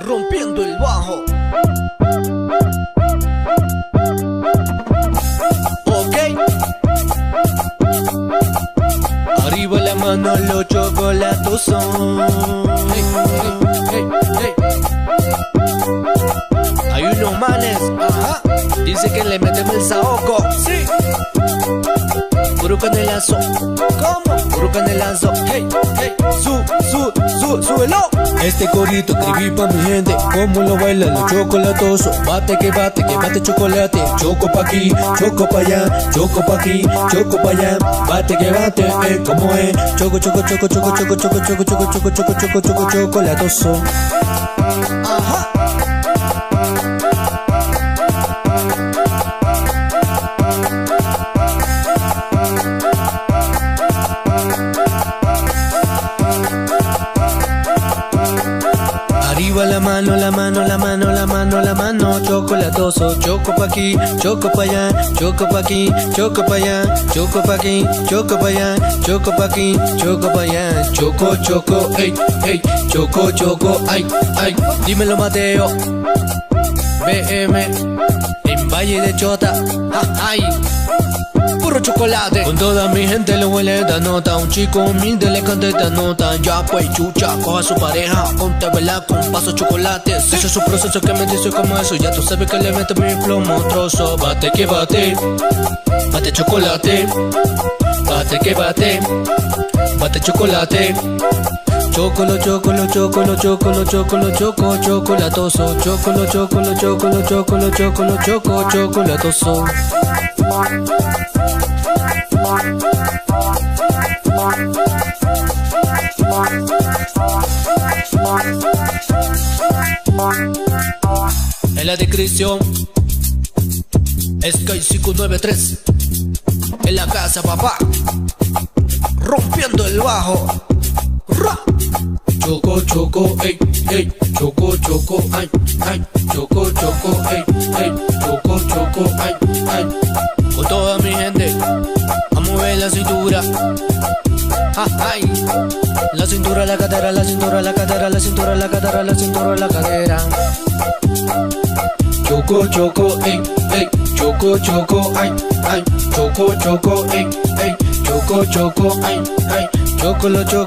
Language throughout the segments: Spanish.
Rompiendo el bajo. Ok. Arriba la mano los chocolatosos. Hey, hey, hey, hey. Hay unos manes, ajá, dice que le metemos el saoco. Sí. Puro canelazo. ¿Cómo? Puro canelazo. Hey, hey, súbelo. Este corito escribí pa' mi gente, como lo bailan los chocolatosos. Bate que bate chocolate. Choco pa' aquí, choco pa' allá, choco pa' aquí, choco pa' allá. Bate que bate, como es. Choco, chocolatoso. Ajá. Arriba la mano, chocolatoso. Choco pa' aquí, choco pa' allá, choco pa' aquí, choco pa' allá, choco pa' aquí, choco pa' allá, choco pa' aquí, choco pa' allá. Choco, ey, ey, choco, ay, ay. Dímelo Mateo, BM, en Valle de Chota, ay. Puro chocolate. Con toda mi gente le huele esta nota. Un chico humilde le canta esta nota. Ya pues chucha, coja a su pareja, ponte a bailar con paso chocolate. Ese es su proceso que me dice como eso. Ya tú sabes que le meto mi plomo trozo. Bate que bate, bate chocolate. Bate que bate, bate chocolate. Chocolatoso. Chocolatoso. En la descripción Sky 593. En la casa, papá. Rompiendo el bajo. Ra. Choco, ey, ey, choco, ay, ay, choco, ey, ey, choco, ay, ay. Con toda mi gente, a mover la cintura. Ay, la cintura, la cadera, la cintura, la cadera, la cintura, la cadera, la cintura, la cadera. Choco, ey, ey, choco, ay, ay, choco, ey, ey, choco, ay, ay. Chocolatoso.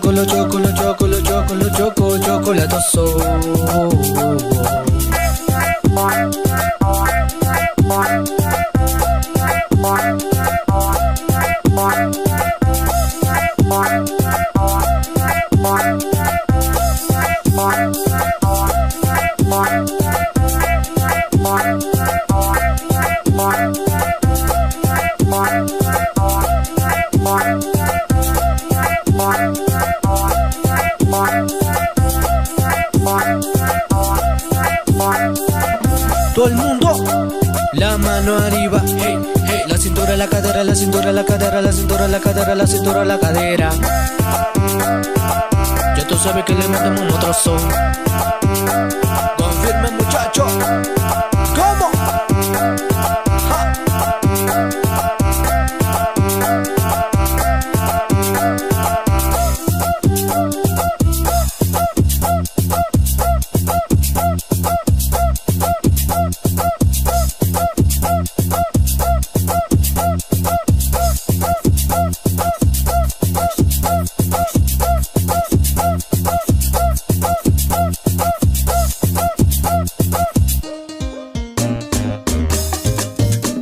Todo el mundo, la mano arriba, hey, hey. La cintura, la cadera, la cintura, la cadera, la cintura, la cadera, la cintura, la cadera. Ya tú sabes que le metemos otro son. confirme muchacho. ¿Cómo? Ja.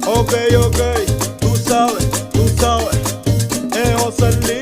Ok, tú sabes, es José Lee.